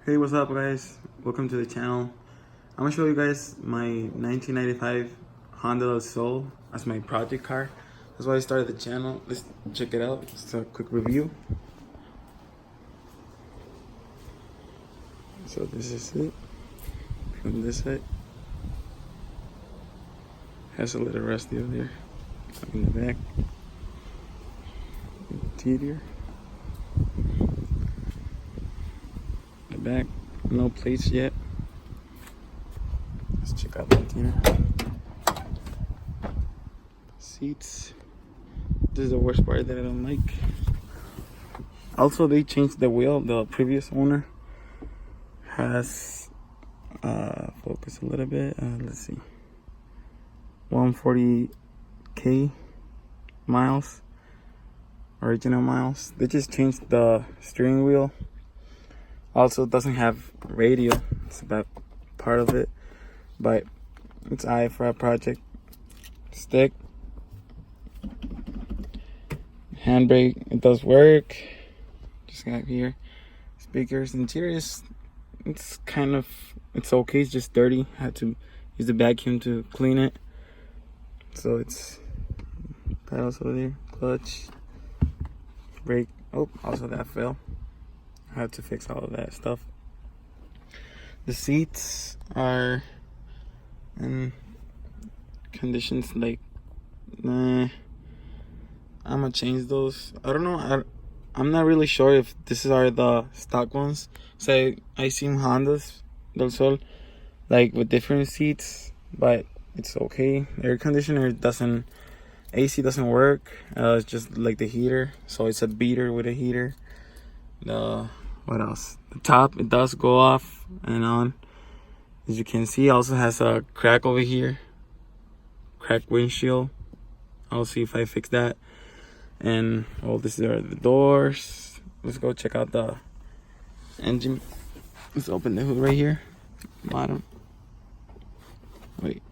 Hey, what's up guys? Welcome to the channel. I'm gonna show you guys my 1995 Honda Del Sol as my project car. That's why I started the channel. Let's check it out. Just a quick review. So this is it from this side. Has a little rusty over there in the back. Interior. The back, no plates yet. Let's check out the interior. Seats. This is the worst part that I don't like. Also, they changed the wheel. The previous owner has focus a little bit. Let's see, 140k miles, original miles. They just changed the steering wheel. Also, it doesn't have radio. It's about part of it, but it's I for a project. Stick, handbrake, it does work. Just got here. Speakers, interior is, it's okay. It's just dirty. I had to use the vacuum to clean it. So it's pedals over there, clutch, brake. Oh, also that fell. I had to fix all of that stuff. The seats are in conditions like, I'm gonna change those. I don't know. I'm not really sure if this are the stock ones. So I seen Hondas Del Sol like with different seats, but it's okay. Air conditioner doesn't, AC doesn't work. It's just like the heater, so it's a beater with a heater. What else? The top, it does go off and on. As you can see, also has a crack over here, cracked windshield. I'll see if I fix that. And well, these are the doors. Let's go check out the engine. Let's open the hood right here, bottom. Wait.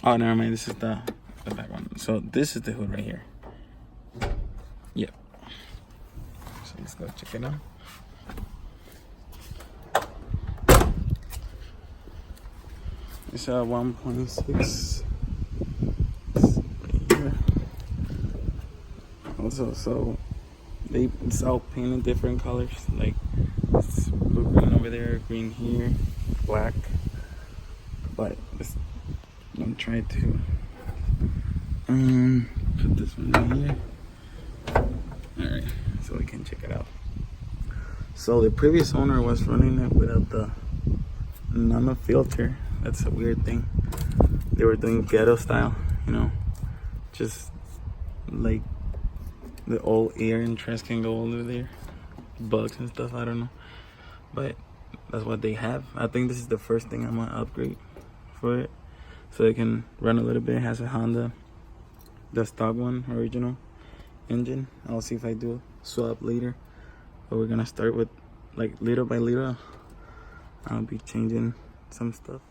Oh, never mind. This is the back one. So this is the hood right here. Yep. So let's go check it out. It's a 1.6. Also, so it's all painted different colors, like it's blue green over there, green here, black. But I'm trying to put this one in here. Alright, so we can check it out. So the previous owner was running it without the nano filter. That's a weird thing. They were doing ghetto style, just like the old air entrance can go over there, bugs and stuff, I don't know, but that's what they have. I think this is the first thing I'm gonna upgrade for it, so it can run a little bit. It has a Honda, the stock one, original engine. I'll see if I do swap later, but we're gonna start with like little by little. I'll be changing some stuff.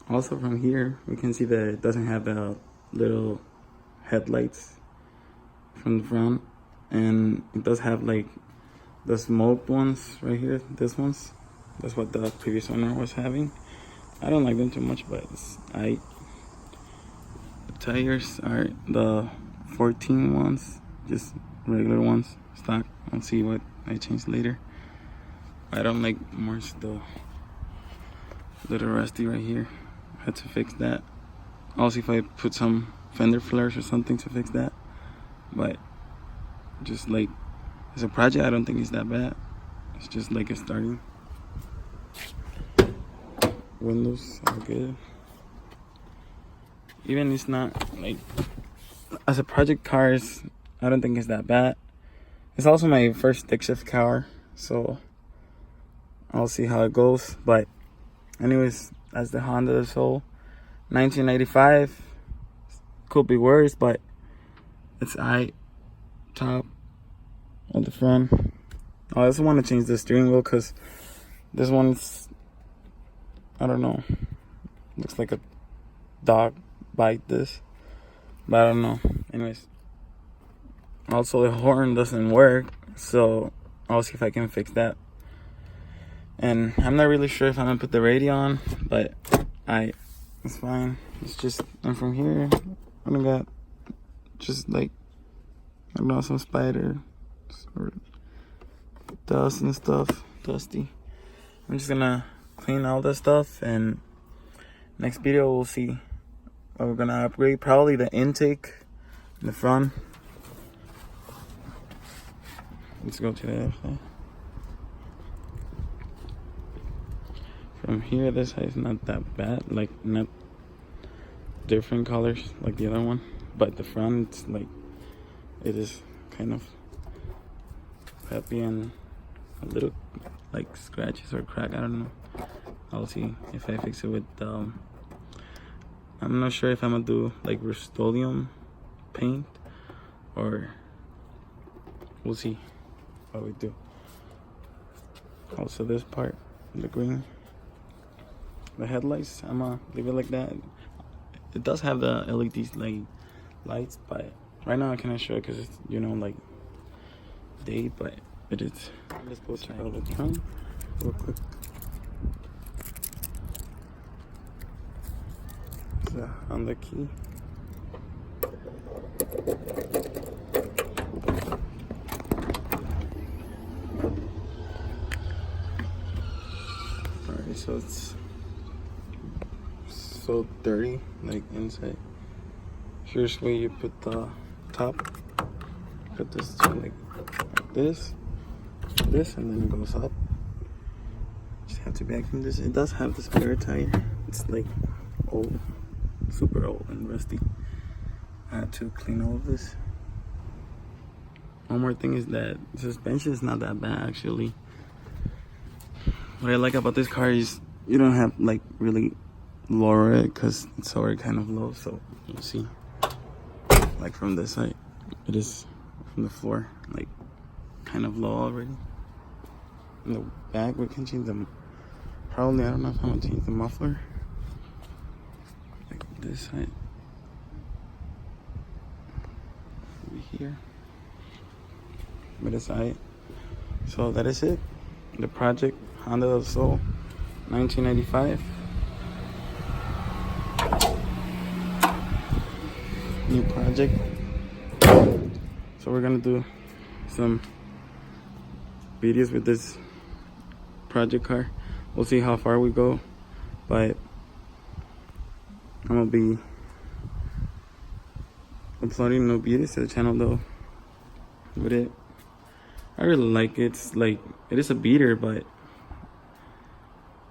Also from here we can see that it doesn't have the little headlights from the front, and it does have like the smoked ones right here. This ones, that's what the previous owner was having. I don't like them too much, but the tires are the 14 ones, just regular ones, stock. I'll see what I change later. I don't like more the little rusty right here. Had to fix that. I'll see if I put some fender flares or something to fix that. But just like as a project, I don't think it's that bad. It's just like a starting. Windows are good. Even it's not like, as a project cars, I don't think it's that bad. It's also my first stick shift car, so I'll see how it goes. But anyways, that's the Honda Del Sol 1995. Could be worse, but it's top on the front. I also want to change the steering wheel because this one's, I don't know, looks like a dog bite this, but I don't know. Anyways, also the horn doesn't work, so I'll see if I can fix that. And I'm not really sure if I'm gonna put the radio on, but it's fine. It's just, and from here, I don't got just like, I don't know, some spiders or dust and stuff, dusty. I'm just gonna clean all that stuff, and next video we'll see what we're gonna upgrade. Probably the intake in the front. Let's go to the other side. From here, this side is not that bad, like not different colors like the other one, but the front, it's like, it is kind of peppy and a little like scratches or crack, I don't know. I'll see if I fix it with I'm not sure if I'm gonna do like Rust-Oleum paint, or we'll see what we do. Also this part, the green, the headlights, I'm gonna leave it like that. It does have the LED like lights, but right now I cannot show it because it's, you know, like day, but it is. Let's go check out the trunk real quick. So on the key. Alright, so it's so dirty, like inside. Here's where you put the top. Put this to like this, and then it goes up. Just have to vacuum this. It does have the spare tire. It's like old, super old and rusty. I had to clean all of this. One more thing is that the suspension is not that bad actually. What I like about this car is you don't have like really lower it because it's already kind of low, so you'll see like from this side it is from the floor like kind of low already. In the back we can change them, probably, I don't know if I'm gonna change the muffler like this side over here, but this side. So that is it, the project Honda del Sol 1995. New project. So we're gonna do some videos with this project car. We'll see how far we go, but I'm gonna be uploading no videos to the channel though with it. I really like it. It's like, it is a beater, but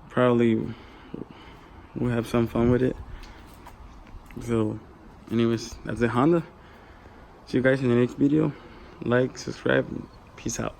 probably we'll have some fun with it. So anyways, that's the Honda. See you guys in the next video. Like, subscribe, peace out.